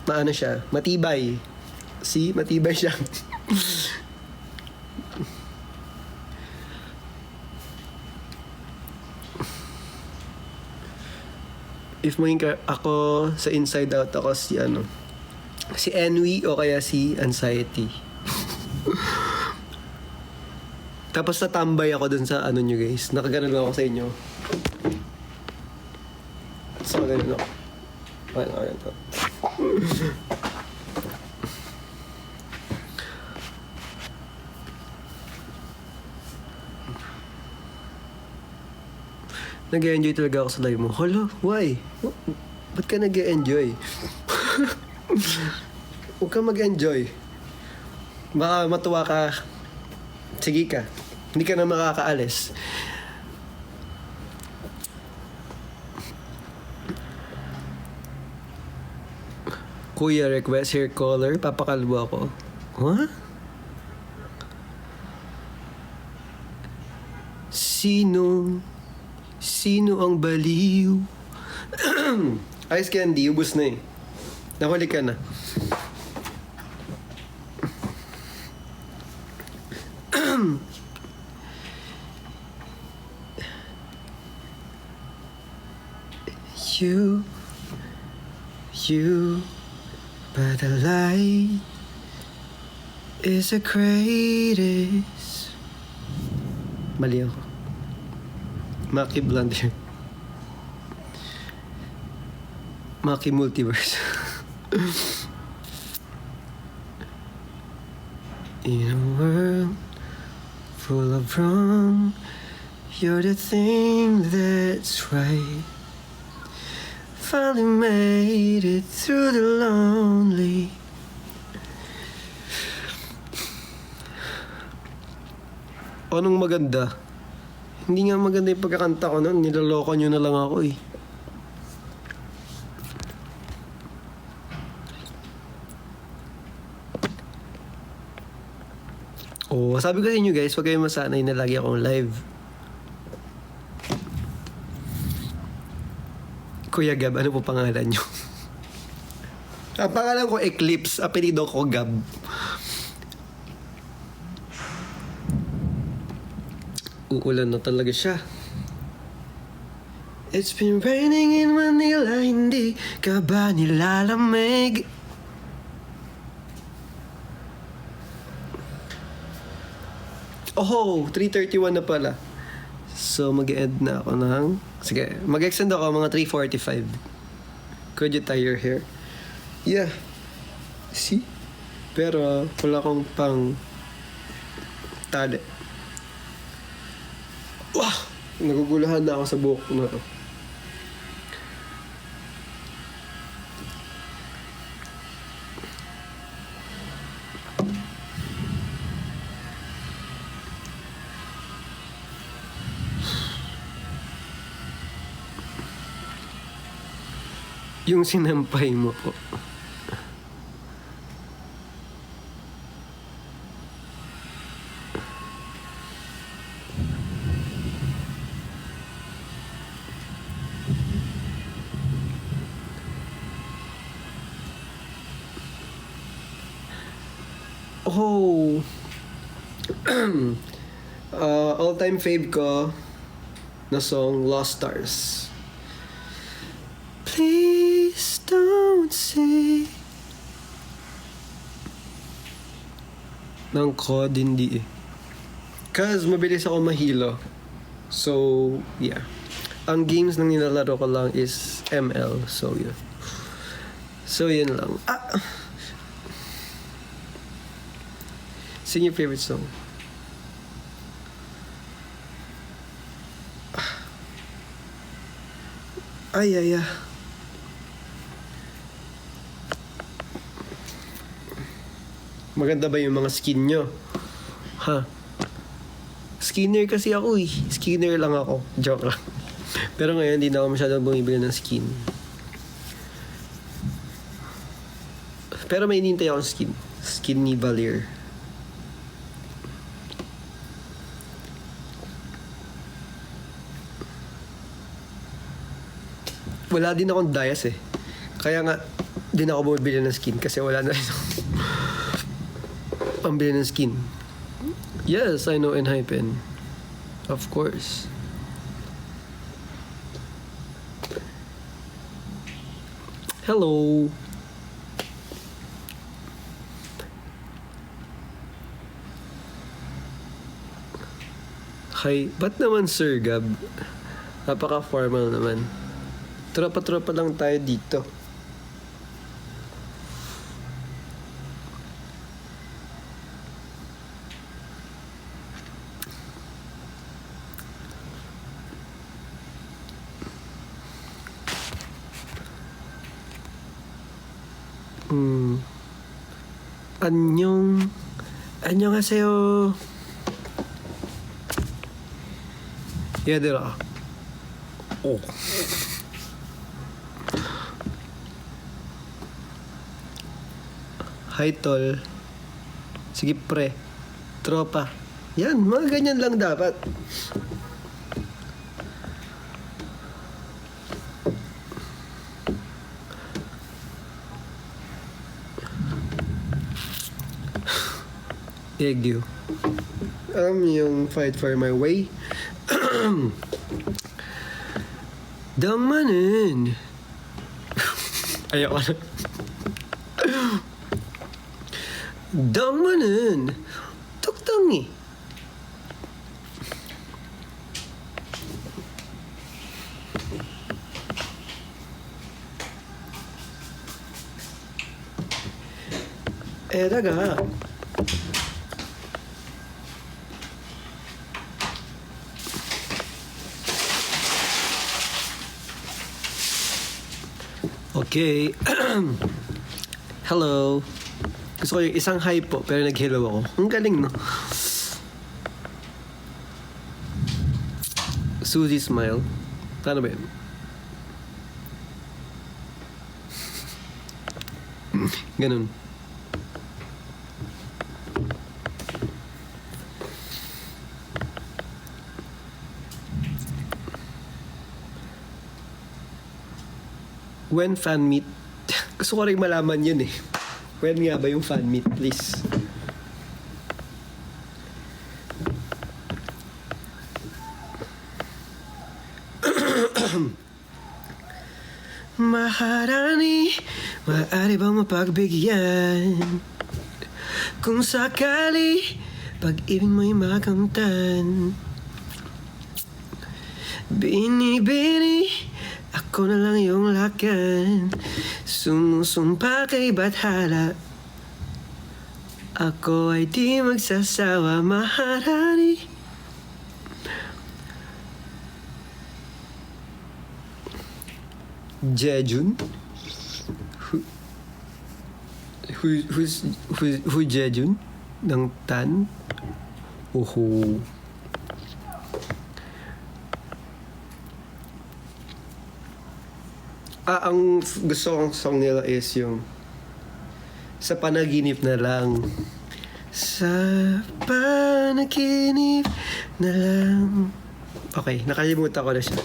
maano siya, matibay. See, matibay siya. If maging ako sa Inside Out, ako si ano, si Envy o kaya si Anxiety. Tapos natambay ako dun sa ano nyo guys. Nakaganon lang ako sa inyo. So, ganun ako. Okay, ito. Nag-enjoy talaga ako sa live mo. Hala, why? Ba't ka nag-enjoy? Huwag ka mag-enjoy. Baka matuwa ka. Sige ka. Hindi ka na makakaalis. Kuya, request hair color. Papakalbo ako. Huh? Sino ang baliw? Ice candy, ubus na eh. Nahuli ka na. You, but the light is the greatest. Mali ako. Maki Blunder. Maki Multiverse. In a world full of wrong, you're the thing that's right. Finally made it through the lonely. Anong maganda? Hindi nga maganda yung pagkakanta ko nun. Nilaloko nyo na lang ako eh. Oh, sabi ko sa inyo guys, huwag kayong masanay na lagi akong live. Kuya Gab, ano po pangalan nyo? Ang pangalan ko Eclipse, apelido ko Gab. Uulan na talaga siya. It's been raining in Manila, hindi ka ba nilalamig? Oh, 3:31 na pala. So, mag-end na ako ng... Sige, mag-extend ako mga 3:45. Could you tie your hair? Yeah. See? Pero, wala akong pang... tali. Wow! Nagugulahan na ako sa buhok na to. Yung sinampay mo po. Oh. All-time fave ko na song, Lost Stars. Please don't say. Ng code, hindi eh. Cause mabilis ako mahilo. So, yeah. Ang games na nilalaro ko lang is ML. So, yun. So, yun lang. Sing your favorite song. Ay. Maganda ba yung mga skin nyo? Ha? Skinner kasi ako eh. Skinner lang ako. Joke lang. Pero ngayon, hindi na ako masyadong bumibili ng skin. Pero may inintay akong skin. Skin ni Valier. Wala din akong dias eh. Kaya nga, Di na ako bumibili ng skin kasi wala na rin ako pambili ng skin. Yes, I know Enhypen. Of course. Hello. Hi. Ba't naman Sir Gab? Napaka-formal naman. Tropa-tropa lang tayo dito. 안녕하세요. 얘들아. 오. Hi, tol. Sige, pre. Tropa. Yan, mga ganyan lang dapat. Egyo. Yung fight for my way. Dangmanin. Ayoko na. Dangmanin. Tuktangi. 다가 Okay. Hello. Gusto ko yung isang hi po, pero nag-hello ako. Ang galing, no? Suzy smile. Paano ba yun? Ganun. When fan meet? Gusto ko rin malaman yun eh. When nga ba yung fan meet, please? Maharani, maaari bang mapagbigyan? Kung sakali, pag-ibig mo'y makamtan. Bini-bini, ako na lang yung lakan. Sumusumpa kay bathala. Ako ay di magsasawa, Maharani. Jejun? Who Jejun? Ng Tan? Oho. Ang gusto kong song nila is yung Sa Panaginip na Lang. Sa panaginip na lang. Okay, nakalimutan ko na siya.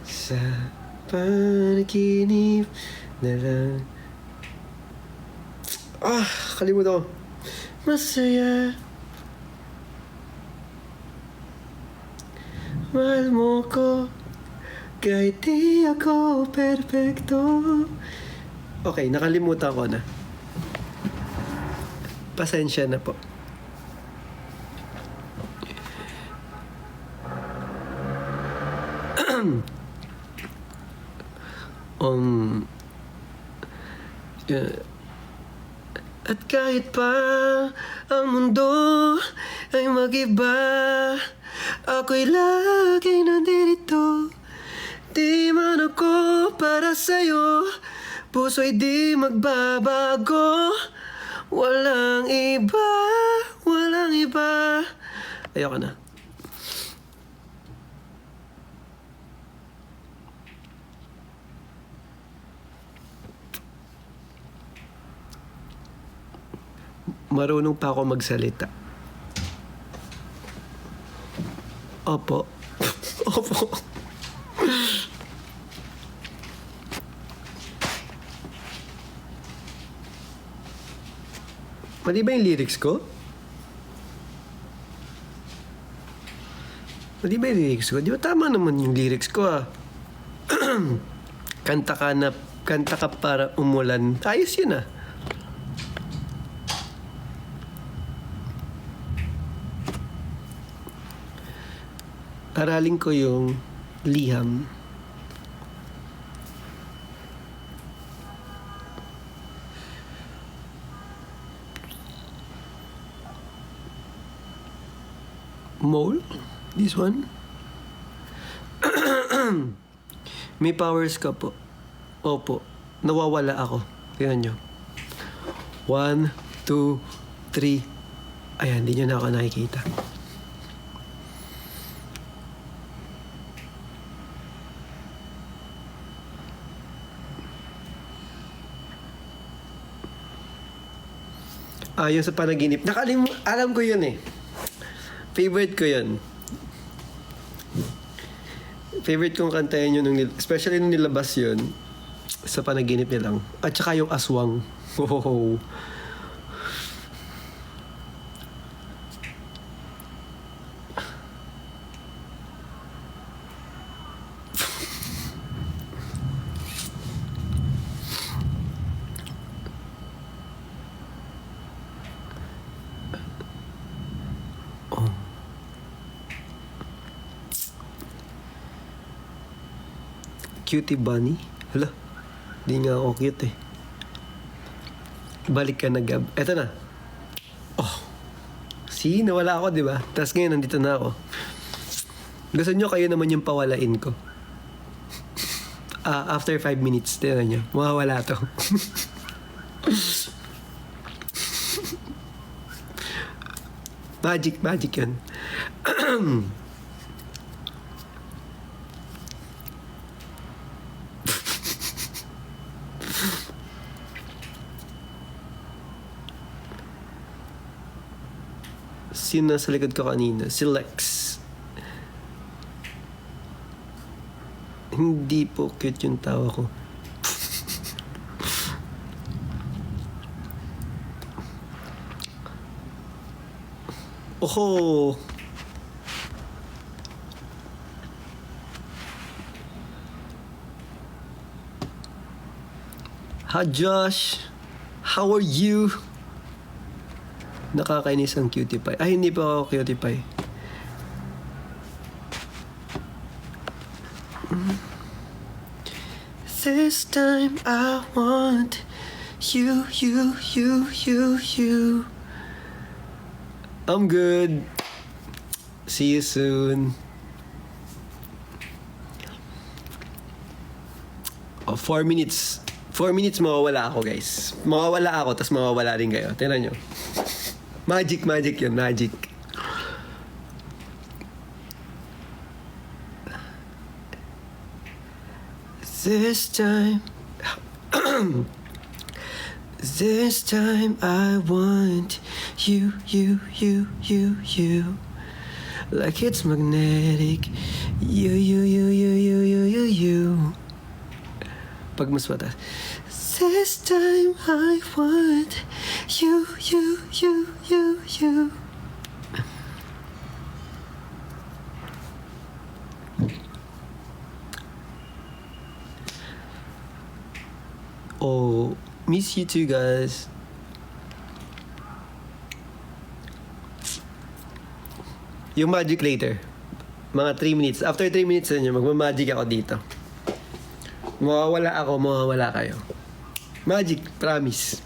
Sa panaginip na lang. Kalimutan ko. Masaya. Mahal mo ko. Kahit di ako perfecto. Okay, nakalimutan ko na. Pasensya na po. At kahit pa ang mundo ay mag-iba, ako'y laging nandito. Di man ako para sa'yo, puso'y di magbabago. Walang iba, walang iba. Ayoko na. Marunong pa ako magsalita. Opo. Opo. Mali ba yung lyrics ko? Mali ba yung lyrics ko? Di ba tama naman yung lyrics ko ah? Kanta ka para umulan. Ayos yun ah. Aralin ko yung liham. Mole? This one? May powers ka po. Opo. Nawawala ako. Tingnan nyo. 1, 2, 3. Ayan, hindi nyo na ako nakikita. Yung sa panaginip. Alam ko yun eh. Favorite ko yun. Favorite kong kantahin yun, especially nung nilabas yun, sa panaginip nilang. At saka yung aswang. Oh. Cutie bunny? Hala, di nga ako cute eh. Balik ka na, Gab. Eto na. Oh. See, nawala ako, di ba? Tapos ngayon, nandito na ako. Gusto nyo kayo naman yung pawalain ko. After 5 minutes, tingnan nyo. Mawawala to. Magic yun. Sino nasa likod ko kanina? Si Lex. Hindi po cute yung tawa ko. Oho! Hi Josh! How are you? Nakakainis ang cutie pie. Ay, hindi pa ako cutie pie. This time I want you. I'm good. See you soon. 4 minutes. 4 minutes mawawala ako, guys. Mawawala ako, tas mawawala din kayo. Tingnan nyo. Magic yun, magic. This time I want you. Like it's magnetic. You. Pag mas mataas. This time I want you. Oh, miss you too, guys. Yung magic later. Mga 3 minutes. After 3 minutes na nyo, magmamagic ako dito. Mawawala kayo. Magic, promise.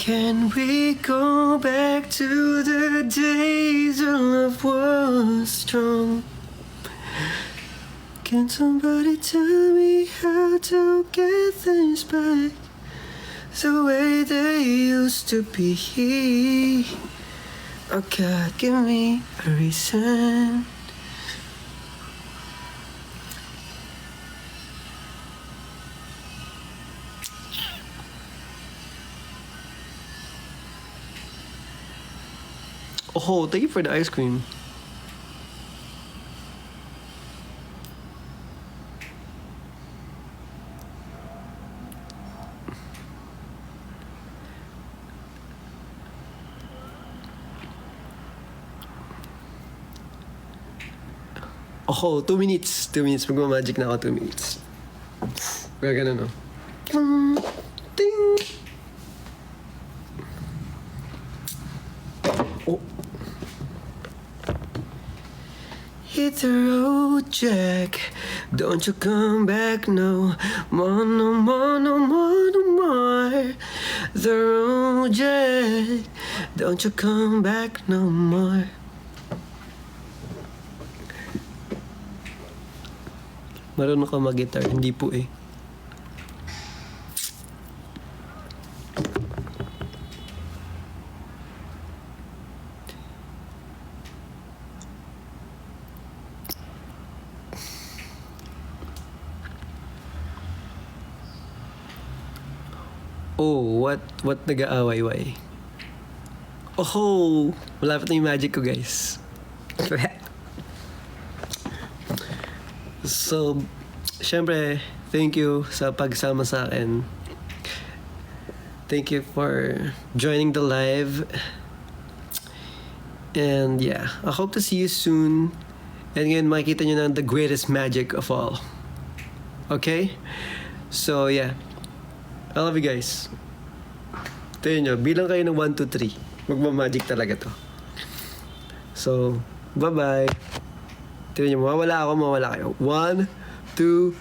Can we go back to the days when love was strong? Can somebody tell me how to get things back the way they used to be? Oh God, give me a reason. Oh, thank you for the ice cream. Oh, 2 minutes. 2 minutes. Magmamagic na ako 2 minutes. Kaya ganun, no? Ting! Oh. Hit the road, Jack. Don't you come back no more, no more, no more, no more. The road, Jack. Don't you come back no more. Marunong ka mag-guitar? Hindi po eh. Oh, what nag-aaway-way? Oh, malapit na yung magic ko, guys. So, syempre, thank you sa pagsama sa akin. Thank you for joining the live. And yeah, I hope to see you soon. And ngayon, makikita nyo na the greatest magic of all. Okay? So, yeah. I love you guys. Tingnan nyo, bilang kayo ng 1, 2, 3. Magmamagic talaga to. So, bye-bye. Tingnan nyo, mawawala ako, mawawala kayo. 1, 2,